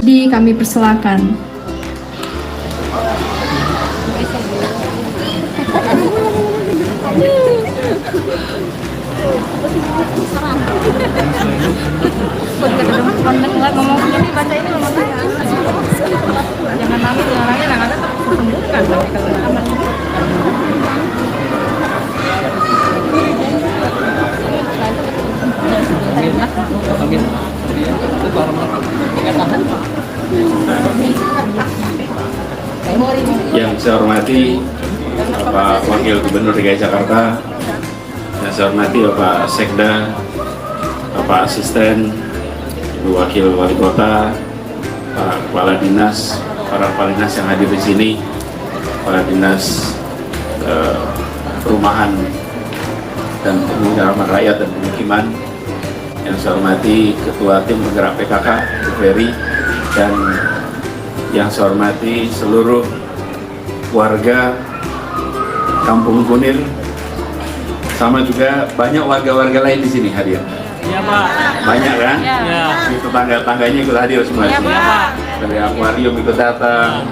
Rusdi kami persilakan. Yang saya hormati Bapak Wakil Gubernur DKI Jakarta, yang saya hormati Bapak Sekda, Bapak Asisten, Ibu Wakil Wali Kota, Pak Kepala Dinas, para kepala dinas yang hadir di sini, Kepala Dinas Perumahan dan Pemukiman Rakyat dan Pemukiman, yang saya hormati Ketua Tim Penggerak PKK, Bu Ferry, dan yang saya hormati seluruh warga Kampung Kunir, sama juga banyak warga-warga lain di sini hadir. Iya, Pak. Banyak kan? Iya. Tetangga-tangganya ikut hadir semua. Iya, Pak. Dari akuarium ikut datang,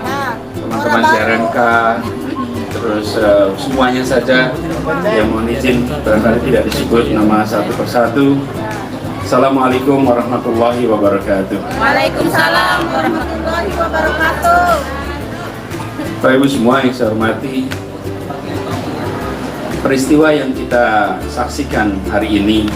teman-teman CRMK, terus semuanya saja yang mohon izin barangkali tidak disebut nama satu persatu. Assalamualaikum warahmatullahi wabarakatuh. Waalaikumsalam warahmatullahi wabarakatuh. Bapak Ibu semua yang saya hormati, peristiwa yang kita saksikan hari ini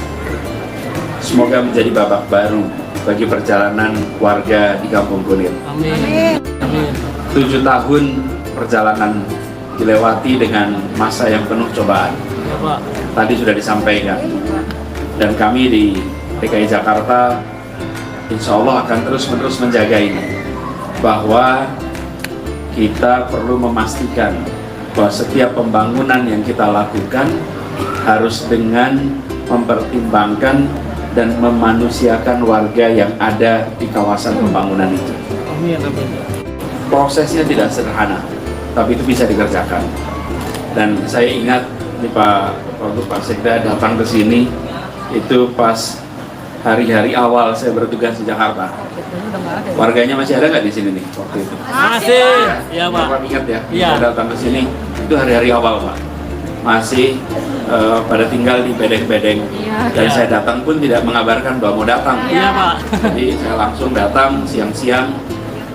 semoga menjadi babak baru bagi perjalanan warga di Kampung Kunir. Amin. Amin. 7 tahun perjalanan dilewati dengan masa yang penuh cobaan. Ya, Pak. Tadi sudah disampaikan. Dan kami di DKI Jakarta insya Allah akan terus-menerus menjaga ini, bahwa kita perlu memastikan bahwa setiap pembangunan yang kita lakukan harus dengan mempertimbangkan dan memanusiakan warga yang ada di kawasan pembangunan itu. Amin. Amin. Prosesnya tidak sederhana, tapi itu bisa dikerjakan. Dan saya ingat waktu Pak Sekda datang ke sini itu pas hari-hari awal saya bertugas di Jakarta. Warganya masih ada nggak di sini nih waktu itu? Masih. Ya, Pak. Bapak ingat ya? Iya. Saya datang ke sini itu hari-hari awal, Pak. Masih pada tinggal di bedeng-bedeng. Dan Iya. saya datang pun tidak mengabarkan bahwa mau datang. Iya, Pak. Jadi saya langsung datang siang-siang.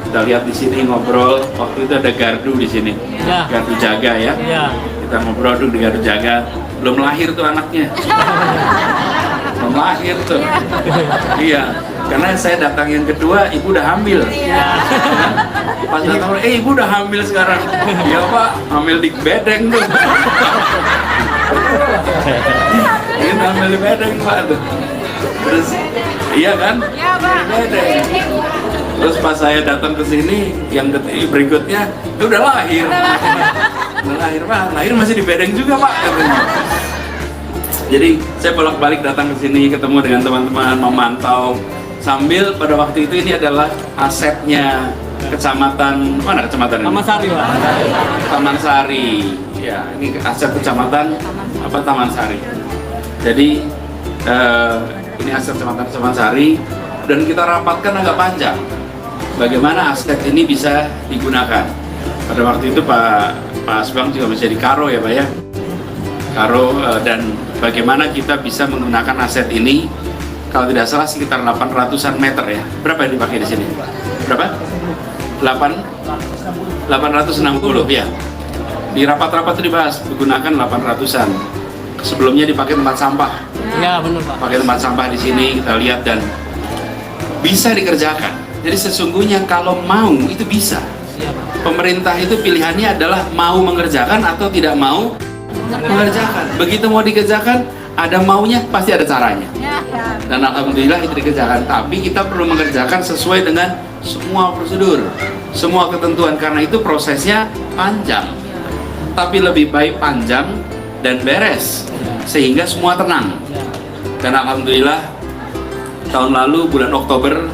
Kita lihat di sini ngobrol. Waktu itu ada gardu di sini. Iya. Gardu jaga ya. Iya. Kita ngobrol dulu di gardu jaga. Belum lahir tuh anaknya. Belum lahir tuh. Iya. Karena saya datang yang kedua, ibu udah hamil. Pas datang, ibu udah hamil sekarang. Iya Pak, hamil di bedeng tuh. Ini hamil di bedeng Pak tuh. Terus, iya kan? Iya Pak. Bedeng. Terus pas saya datang ke sini, yang berikutnya, itu udah lahir. Udah lahir Pak, lahir masih di bedeng juga Pak katanya. Jadi saya bolak-balik datang ke sini, ketemu dengan teman-teman, memantau. Sambil pada waktu itu ini adalah asetnya kecamatan, mana kecamatan ini? Taman Sari, Pak. Taman Sari. Ya, ini aset kecamatan apa Taman Sari. Jadi ini aset kecamatan Taman Sari dan kita rapatkan agak panjang. Bagaimana aset ini bisa digunakan? Pada waktu itu Pak Asbang juga masih di Karo ya Pak ya. Karo dan bagaimana kita bisa menggunakan aset ini. Kalau tidak salah sekitar 800-an meter ya. Berapa yang dipakai di sini? Berapa? 860 ya. Di rapat-rapat itu dibahas menggunakan 800-an. Sebelumnya dipakai tempat sampah. Iya, benar, Pak. Pakai tempat sampah di sini kita lihat dan bisa dikerjakan. Jadi sesungguhnya kalau mau itu bisa. Iya, Pak. Pemerintah itu pilihannya adalah mau mengerjakan atau tidak mau mengerjakan. Begitu mau dikerjakan, ada maunya pasti ada caranya. Dan alhamdulillah itu dikerjakan. Tapi kita perlu mengerjakan sesuai dengan semua prosedur, semua ketentuan, karena itu prosesnya panjang. Tapi lebih baik panjang dan beres sehingga semua tenang. Dan alhamdulillah tahun lalu bulan Oktober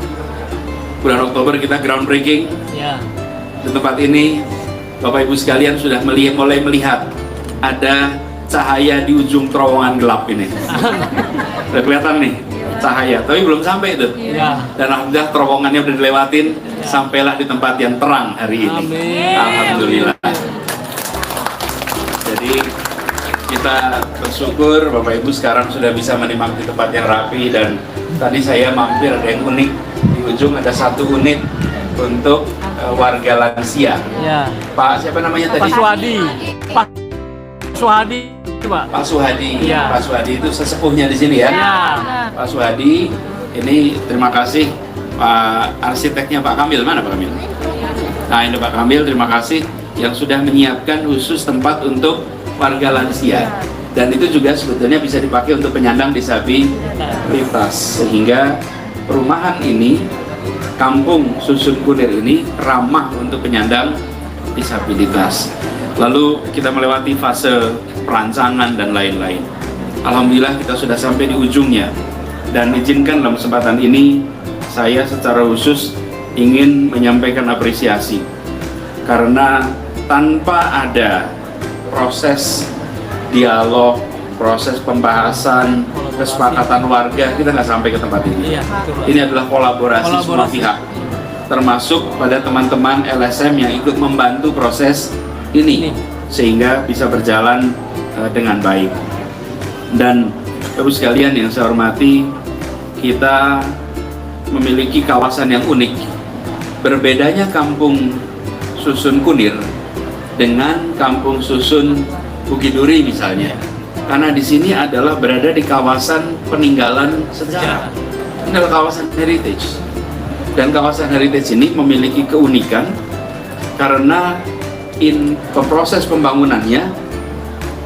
kita groundbreaking Ya. di tempat ini. Bapak Ibu sekalian sudah mulai melihat ada cahaya di ujung terowongan gelap ini. Udah kelihatan nih. cahaya, tapi belum sampai itu. Ya. Dan alhamdulillah terowongannya udah dilewatin, sampailah di tempat yang terang hari ini. Amin. Alhamdulillah. Jadi kita bersyukur Bapak Ibu sekarang sudah bisa menikmati tempat yang rapi, dan tadi saya mampir ada yang unik di ujung, ada satu unit untuk warga lansia. Ya. Pak siapa namanya Pak tadi? Suhadi. Pak Suhadi, Pak. Pak Suhadi. Iya. Pak Suhadi itu sesepuhnya di sini ya. Ya. Pak Suhadi, ini terima kasih Pak arsiteknya Pak Kamil. Mana Pak Kamil? Nah ini Pak Kamil, terima kasih yang sudah menyiapkan khusus tempat untuk warga lansia. Dan itu juga sebetulnya bisa dipakai untuk penyandang disabilitas, sehingga perumahan ini, Kampung Susun Kunir ini ramah untuk penyandang disabilitas. Lalu kita melewati fase perancangan dan lain-lain. Alhamdulillah kita sudah sampai di ujungnya, dan izinkan dalam kesempatan ini saya secara khusus ingin menyampaikan apresiasi, karena tanpa ada proses dialog, proses pembahasan, kesepakatan warga, kita nggak sampai ke tempat ini. Iya, betul, Pak. Ini adalah kolaborasi semua pihak, termasuk pada teman-teman LSM yang ikut membantu proses ini, sehingga bisa berjalan dengan baik. Dan Bapak sekalian yang saya hormati, kita memiliki kawasan yang unik. Berbedanya Kampung Susun Kunir dengan Kampung Susun Bukit Duri misalnya, karena di sini adalah berada di kawasan peninggalan sejarah. Ini adalah kawasan heritage, dan kawasan heritage ini memiliki keunikan karena proses pembangunannya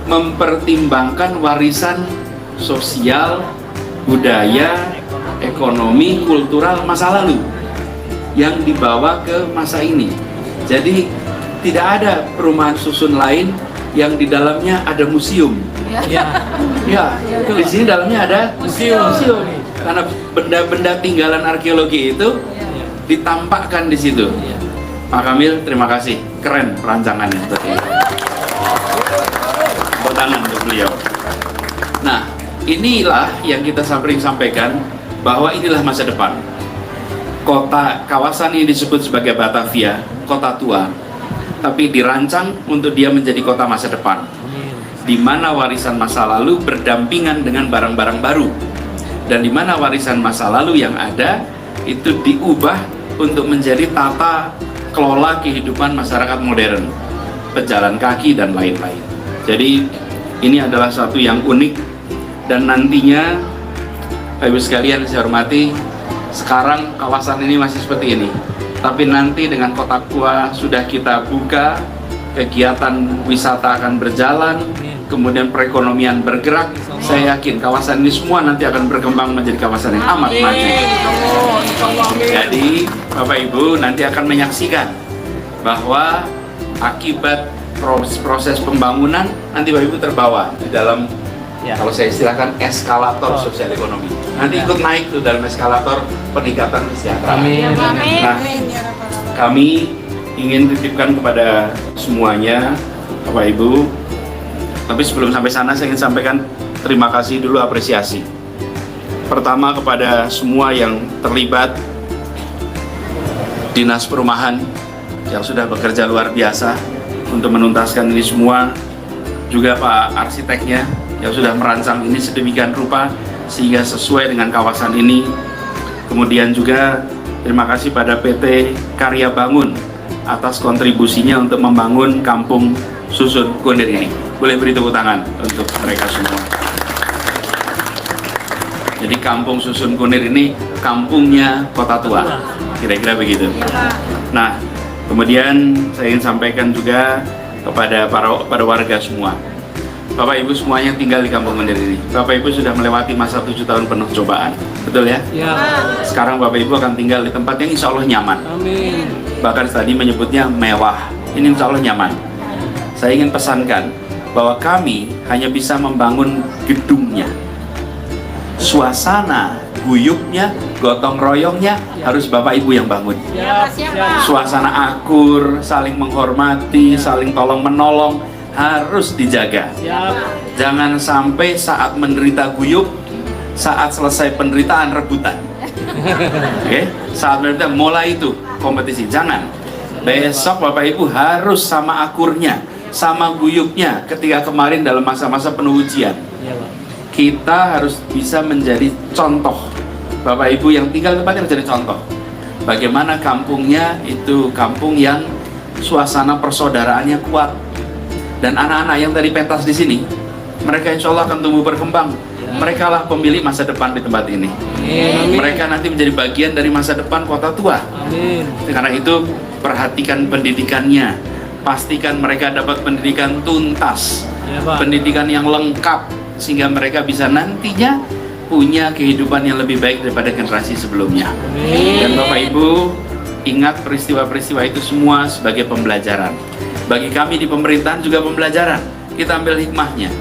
mempertimbangkan warisan sosial, budaya, ekonomi, kultural masa lalu yang dibawa ke masa ini. Jadi tidak ada perumahan susun lain yang di dalamnya ada museum. Ya. Ya, di sini dalamnya ada Museum. Karena benda-benda tinggalan arkeologi itu ditampakkan di situ. Pak Kamil, terima kasih, keren perancangannya. Tepuk tangan untuk beliau. Nah, inilah yang kita sering sampaikan, bahwa inilah masa depan. Kawasan ini disebut sebagai Batavia, kota tua, tapi dirancang untuk dia menjadi kota masa depan, di mana warisan masa lalu berdampingan dengan barang-barang baru, dan di mana warisan masa lalu yang ada itu diubah untuk menjadi tata kelola kehidupan masyarakat modern, pejalan kaki dan lain-lain. Jadi ini adalah satu yang unik, dan nantinya Ibu sekalian saya hormati, sekarang kawasan ini masih seperti ini, tapi nanti dengan kota tua sudah kita buka, kegiatan wisata akan berjalan, kemudian perekonomian bergerak. Saya yakin kawasan ini semua nanti akan berkembang menjadi kawasan yang amat maju. Jadi Bapak Ibu nanti akan menyaksikan bahwa akibat proses pembangunan nanti Bapak Ibu terbawa di dalam, kalau saya istilahkan, eskalator sosial ekonomi. Nanti ikut naik tuh dalam eskalator peningkatan kesejahteraan. Nah, kami ingin titipkan kepada semuanya Bapak Ibu, tapi sebelum sampai sana saya ingin sampaikan terima kasih dulu, apresiasi. Pertama kepada semua yang terlibat, Dinas Perumahan yang sudah bekerja luar biasa untuk menuntaskan ini semua, juga Pak arsiteknya yang sudah merancang ini sedemikian rupa sehingga sesuai dengan kawasan ini. Kemudian juga terima kasih pada PT Karya Bangun atas kontribusinya untuk membangun Kampung Susun Kunir ini. Boleh beri tepuk tangan untuk mereka semua. Jadi Kampung Susun Kunir ini kampungnya kota tua, kira-kira begitu. Nah, kemudian saya ingin sampaikan juga kepada para warga semua. Bapak Ibu semuanya tinggal di Kampung Kunir ini. Bapak Ibu sudah melewati masa 7 tahun penuh cobaan, betul ya? Ya. Sekarang Bapak Ibu akan tinggal di tempat yang insya Allah nyaman. Amin. Bahkan tadi menyebutnya mewah. Ini insya Allah nyaman. Saya ingin pesankan bahwa kami hanya bisa membangun gedungnya. Suasana guyupnya, gotong royongnya harus Bapak Ibu yang bangun. Suasana akur, saling menghormati, saling tolong menolong harus dijaga. Jangan sampai saat menderita guyup saat selesai penderitaan rebutan. Oke, saat penderitaan mulai itu kompetisi. Jangan. Besok Bapak Ibu harus sama akurnya, sama guyupnya ketika kemarin dalam masa-masa penuh ujian. Iya, Pak. Kita harus bisa menjadi contoh. Bapak Ibu yang tinggal di tempatnya menjadi contoh. Bagaimana kampungnya itu kampung yang suasana persaudaraannya kuat. Dan anak-anak yang tadi pentas di sini, mereka insya Allah akan tumbuh berkembang. Mereka lah pemilik masa depan di tempat ini. Amin. Mereka nanti menjadi bagian dari masa depan kota tua. Amin. Karena itu perhatikan pendidikannya. Pastikan mereka dapat pendidikan tuntas, Iya, Pak. pendidikan yang lengkap, sehingga mereka bisa nantinya punya kehidupan yang lebih baik daripada generasi sebelumnya. Amin. Dan Bapak Ibu, ingat peristiwa-peristiwa itu semua sebagai pembelajaran. Bagi kami di pemerintahan juga pembelajaran. Kita ambil hikmahnya.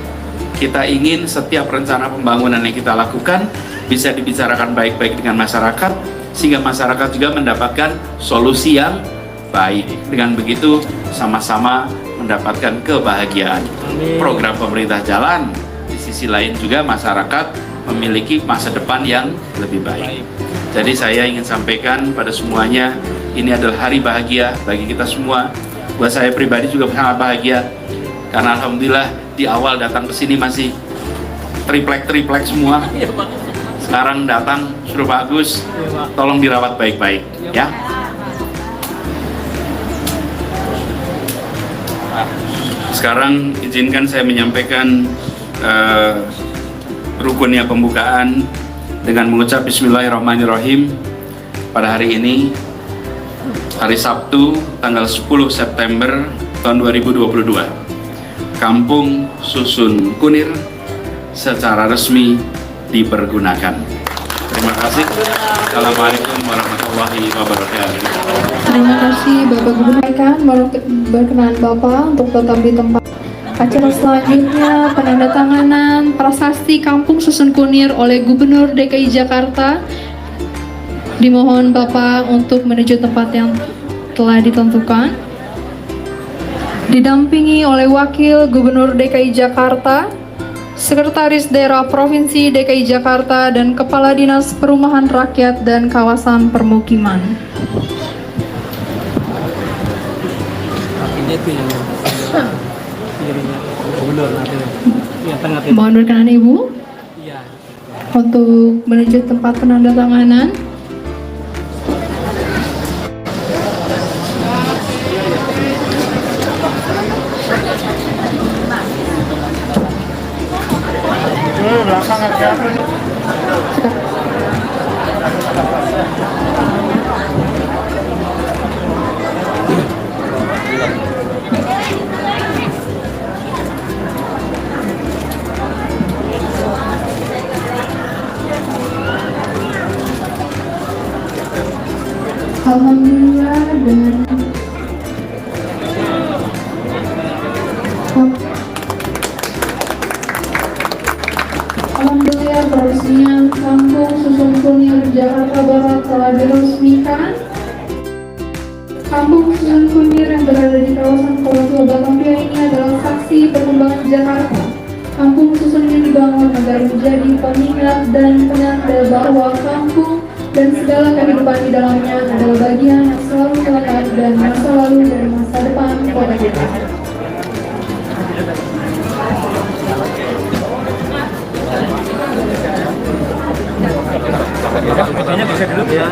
Kita ingin setiap rencana pembangunan yang kita lakukan bisa dibicarakan baik-baik dengan masyarakat, sehingga masyarakat juga mendapatkan solusi yang baik. Dengan begitu sama-sama mendapatkan kebahagiaan. Amin. Program pemerintah jalan, di sisi lain juga masyarakat memiliki masa depan yang lebih baik. Jadi saya ingin sampaikan pada semuanya, ini adalah hari bahagia bagi kita semua. Buat saya pribadi juga sangat bahagia, karena alhamdulillah di awal datang ke sini masih triplek semua. Sekarang datang sudah bagus, tolong dirawat baik-baik ya. Sekarang izinkan saya menyampaikan rukunnya pembukaan dengan mengucap Bismillahirrahmanirrahim. Pada hari ini, hari Sabtu, tanggal 10 September tahun 2022, Kampung Susun Kunir secara resmi dipergunakan. Terima kasih. Assalamualaikum warahmatullahi wabarakatuh. Terima kasih Bapak Gubernur. Berkenan Bapak untuk tetap di tempat. Acara selanjutnya penandatanganan prasasti Kampung Susun Kunir oleh Gubernur DKI Jakarta. Dimohon Bapak untuk menuju tempat yang telah ditentukan. Didampingi oleh Wakil Gubernur DKI Jakarta, Sekretaris Daerah Provinsi DKI Jakarta, dan Kepala Dinas Perumahan Rakyat dan Kawasan Permukiman. Ini tuh yang kirinya gubernur nanti. Iya, tengah itu. Mohon berkenan Ibu Iya. untuk menuju tempat penandatanganan. Alhamdulillah dengan Alhamdulillah peresmian Kampung Susun Kunir Jakarta Barat telah diresmikan. Kampung Susun Kunir yang berada di kawasan Kota Tua Batavia ini adalah saksi perkembangan Jakarta. Kampung Susun ini dibangun agar menjadi pengingat dan penanda bahwa kampung dan segala kehidupan di dalamnya adalah bagian yang selalu melekat dan masa lalu dan masa depan kota kita. Bisa dulu ya.